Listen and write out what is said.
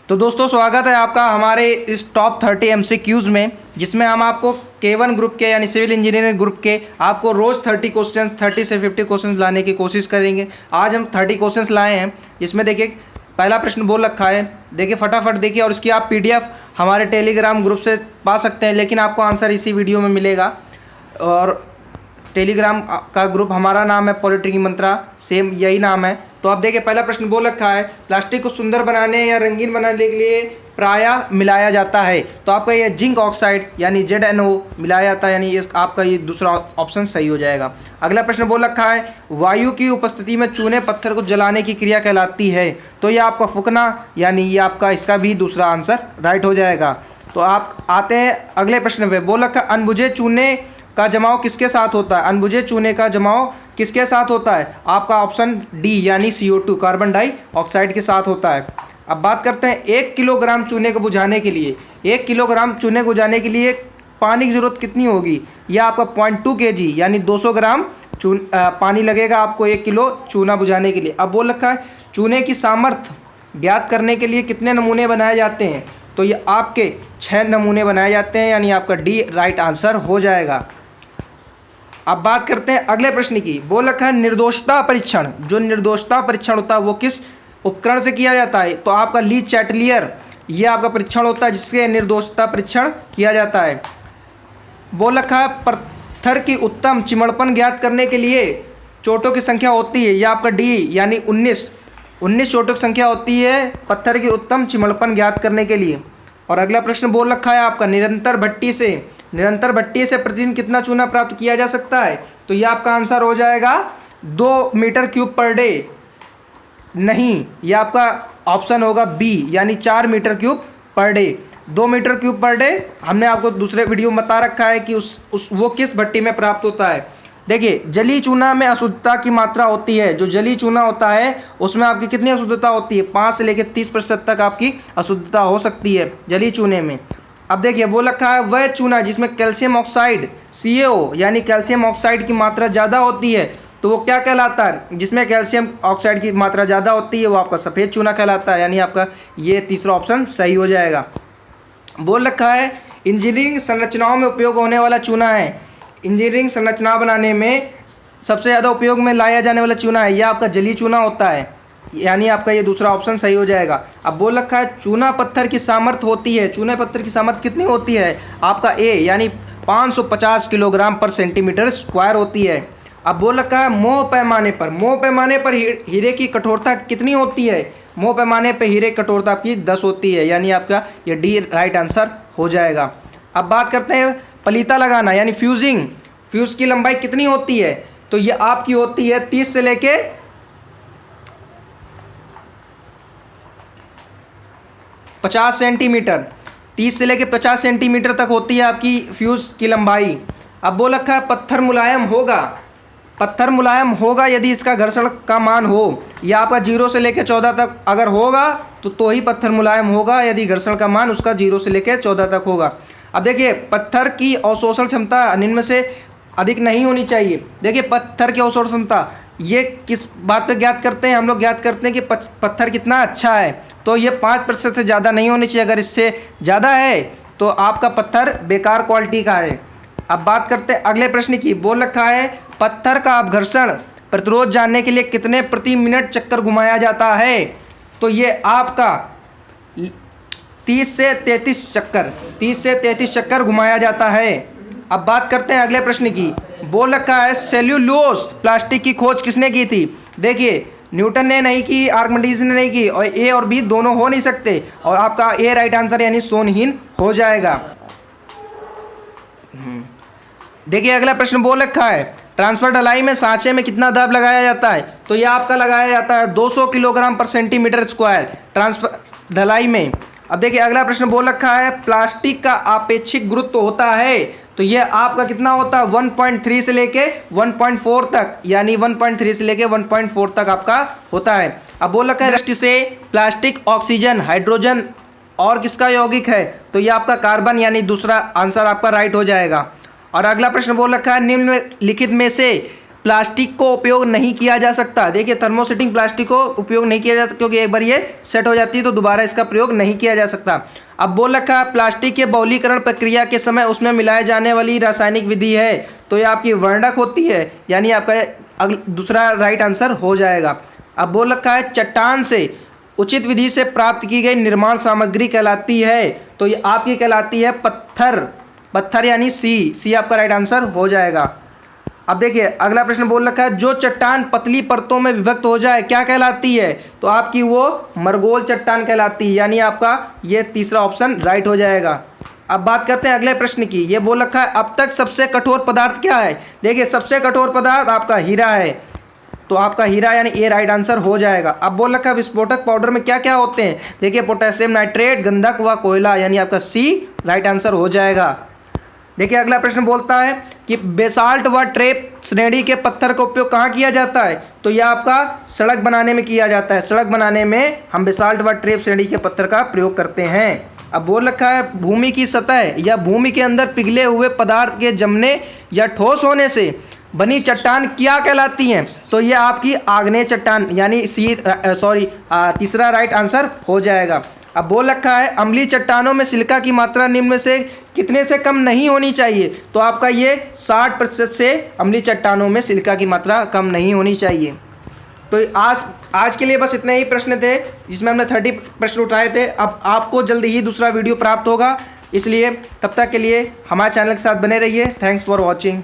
तो दोस्तों स्वागत है आपका हमारे इस टॉप 30 एमसीक्यूज़ में, जिसमें हम आपको K1 ग्रुप के यानी सिविल इंजीनियरिंग ग्रुप के आपको रोज़ 30 क्वेश्चंस 30 से 50 क्वेश्चंस लाने की कोशिश करेंगे। आज हम 30 क्वेश्चंस लाए हैं, जिसमें देखिए पहला प्रश्न बोल रखा है, देखिए फटाफट देखिए, और इसकी आप PDF हमारे टेलीग्राम ग्रुप से पा सकते हैं, लेकिन आपको आंसर इसी वीडियो में मिलेगा। और टेलीग्राम का ग्रुप हमारा नाम है पॉलिटिकी मंत्रा, सेम यही नाम है। तो आप देखिए पहला प्रश्न बोल रखा है, प्लास्टिक को सुंदर बनाने या रंगीन बनाने के लिए प्रायः मिलाया जाता है। तो आपका ये जिंक ऑक्साइड यानी ZnO मिलाया जाता है, यानी ये आपका ये दूसरा ऑप्शन सही हो जाएगा। अगला प्रश्न बोल रखा है, वायु की उपस्थिति में चूने पत्थर को जलाने की क्रिया कहलाती है। तो ये आपका फूकना, यानी ये आपका इसका भी दूसरा आंसर राइट हो जाएगा। तो आप आते हैं अगले प्रश्न पे। बोल रखा, अनबुझे चूने का जमाव किसके साथ होता है? अनबुझे चूने का जमाव किसके साथ होता है? आपका ऑप्शन डी यानी CO2 कार्बन डाइऑक्साइड के साथ होता है। अब बात करते हैं 1 किलोग्राम चूने को बुझाने के लिए, 1 किलोग्राम चूने को बुझाने के लिए पानी की ज़रूरत कितनी होगी? यह आपका 0.2 kg यानी 200 ग्राम पानी लगेगा आपको 1 किलो चूना बुझाने के लिए। अब बोल रखा है, चूने की सामर्थ्य ज्ञात करने के लिए कितने नमूने बनाए जाते हैं? तो ये आपके 6 नमूने बनाए जाते हैं, यानी आपका डी राइट आंसर हो जाएगा। अब बात करते हैं अगले प्रश्न की। बोल रखा है, निर्दोषता परीक्षण, जो निर्दोषता परीक्षण होता है वो किस उपकरण से किया जाता है? तो आपका ली चैटलियर ये आपका परीक्षण होता है, जिससे निर्दोषता परीक्षण किया जाता है। बोल रखा है, पत्थर की उत्तम चिमड़पन ज्ञात करने के लिए चोटों की संख्या होती है। यह आपका डी यानी 19 चोटों की संख्या होती है पत्थर की उत्तम चिमड़पन ज्ञात करने के लिए। और अगला प्रश्न बोल रखा है आपका, निरंतर भट्टी से प्रतिदिन कितना चूना प्राप्त किया जा सकता है? तो यह आपका आंसर हो जाएगा 2 मीटर क्यूब पर डे। नहीं, यह आपका ऑप्शन होगा बी यानी 4 metre cube per day. 2 metre cube per day हमने आपको दूसरे वीडियो में बता रखा है कि वो किस भट्टी में प्राप्त होता है। देखिए, जली चूना में अशुद्धता की मात्रा होती है, जो जली चूना होता है उसमें आपकी कितनी अशुद्धता होती है? 5 से लेकर 30% तक आपकी अशुद्धता हो सकती है जली चूने में। अब देखिए बोल रखा है, वह चूना जिसमें कैल्शियम ऑक्साइड CaO यानी कैल्शियम ऑक्साइड की मात्रा ज़्यादा होती है, तो वो क्या कहलाता है? जिसमें कैल्शियम ऑक्साइड की मात्रा ज़्यादा होती है वो आपका सफ़ेद चूना कहलाता है, यानी आपका ये तीसरा ऑप्शन सही हो जाएगा। बोल रखा है, इंजीनियरिंग संरचनाओं में उपयोग होने वाला चूना है। इंजीनियरिंग संरचना बनाने में सबसे ज़्यादा उपयोग में लाया जाने वाला चूना है, यह आपका जली चूना होता है, यानी आपका ये दूसरा ऑप्शन सही हो जाएगा। अब बोल रखा है, चूना पत्थर की सामर्थ्य होती है, चूने पत्थर की सामर्थ्य कितनी होती है? आपका ए यानी 550 किलोग्राम पर सेंटीमीटर स्क्वायर होती है। अब बोल रखा है, मोह पैमाने पर हीरे की कठोरता कितनी होती है? मोह पैमाने पर हीरे की कठोरता आपकी 10 होती है, यानी आपका ये डी राइट आंसर हो जाएगा। अब बात करते हैं पलीता लगाना यानी फ्यूज़ की लंबाई कितनी होती है? तो ये आपकी होती है 30 से लेके 50 सेंटीमीटर, 30 से लेके 50 सेंटीमीटर तक होती है आपकी फ्यूज़ की लंबाई। अब बोल रखा है, पत्थर मुलायम होगा यदि इसका घर्षण का मान हो। यह आपका 0 से लेकर 14 तक अगर होगा तो ही पत्थर मुलायम होगा, यदि घर्षण का मान उसका 0 से लेकर 14 तक होगा। अब देखिए, पत्थर की अवशोषण क्षमता निम्न में से अधिक नहीं होनी चाहिए। देखिए, पत्थर की अवशोषण क्षमता ये किस बात पे ज्ञात करते हैं? हम लोग ज्ञात करते हैं कि पत्थर कितना अच्छा है, तो ये 5% से ज़्यादा नहीं होनी चाहिए। अगर इससे ज़्यादा है तो आपका पत्थर बेकार क्वालिटी का है। अब बात करते हैं अगले प्रश्न की। बोल रखा है, पत्थर का अपघर्षण प्रतिरोध जानने के लिए कितने प्रति मिनट चक्कर घुमाया जाता है? तो ये आपका 30 से 33 चक्कर घुमाया जाता है। अब बात करते हैं अगले प्रश्न की। बोल रखा है, सेल्यूलोज प्लास्टिक की खोज किसने की थी? देखिए, न्यूटन ने नहीं की, आर्किमिडीज ने नहीं की, और ए और बी दोनों हो नहीं सकते, और आपका ए राइट आंसर यानी सोनहीन हो जाएगा। देखिए अगला प्रश्न बोल रखा है, ट्रांसफर ढलाई में सांचे में कितना दाब लगाया जाता है? तो यह आपका लगाया जाता है 200 किलोग्राम पर सेंटीमीटर स्क्वायर ट्रांसफर ढलाई में। अब देखिए अगला प्रश्न बोल रखा है, प्लास्टिक का आपेक्षिक गुरुत्व होता है, तो ये आपका कितना होता है? 1.3 से लेके 1.4 तक, यानी 1.3 से लेके 1.4 तक आपका होता है। अब बोल रखा है, दृष्टि से प्लास्टिक ऑक्सीजन हाइड्रोजन और किसका यौगिक है? तो ये आपका कार्बन, यानी दूसरा आंसर आपका राइट हो जाएगा। और अगला प्रश्न बोल रखा है, निम्नलिखित में से प्लास्टिक को उपयोग नहीं किया जा सकता। देखिए थर्मोसेटिंग प्लास्टिक को उपयोग नहीं किया जा सकता क्योंकि एक बार ये सेट हो जाती है तो दोबारा इसका प्रयोग नहीं किया जा सकता। अब बोल रखा है प्लास्टिक के बहुलीकरण प्रक्रिया के समय उसमें मिलाए जाने वाली रासायनिक विधि है, तो ये आपकी वर्णक होती है, यानी आपका दूसरा राइट आंसर हो जाएगा। अब बोल रखा है चट्टान से उचित विधि से प्राप्त की गई निर्माण सामग्री कहलाती है, तो ये आपकी कहलाती है पत्थर। पत्थर यानी सी आपका राइट आंसर हो जाएगा। अब देखिए अगला प्रश्न बोल रखा है जो चट्टान पतली परतों में विभक्त हो जाए क्या कहलाती है, तो आपकी वो मरगोल चट्टान कहलाती है, यानी आपका ये तीसरा ऑप्शन राइट हो जाएगा। अब बात करते हैं अगले प्रश्न की। ये बोल रखा है अब तक सबसे कठोर पदार्थ क्या है। देखिए सबसे कठोर पदार्थ आपका हीरा है, तो आपका हीरा यानी ए राइट आंसर हो जाएगा। अब बोल रखा है विस्फोटक पाउडर में क्या क्या होते हैं। देखिए पोटेशियम नाइट्रेट, गंधक व कोयला, यानी आपका सी राइट आंसर हो जाएगा। देखिए अगला प्रश्न बोलता है कि बेसाल्ट व ट्रेप श्रेणी के पत्थर का उपयोग कहाँ किया जाता है, तो यह आपका सड़क बनाने में किया जाता है। सड़क बनाने में हम बेसाल्ट व ट्रेप श्रेणी के पत्थर का प्रयोग करते हैं। अब बोल रखा है भूमि की सतह या भूमि के अंदर पिघले हुए पदार्थ के जमने या ठोस होने से बनी चट्टान क्या कहलाती हैं, तो यह आपकी आग्नेय चट्टान यानी तीसरा राइट आंसर हो जाएगा। अब बोल रखा है अम्लीय चट्टानों में सिलिका की मात्रा निम्न में से कितने से कम नहीं होनी चाहिए, तो आपका ये 60% से अम्लीय चट्टानों में सिलिका की मात्रा कम नहीं होनी चाहिए। तो आज के लिए बस इतने ही प्रश्न थे जिसमें हमने 30 प्रश्न उठाए थे। अब आपको जल्दी ही दूसरा वीडियो प्राप्त होगा, इसलिए तब तक के लिए हमारे चैनल के साथ बने रहिए। Thanks for watching.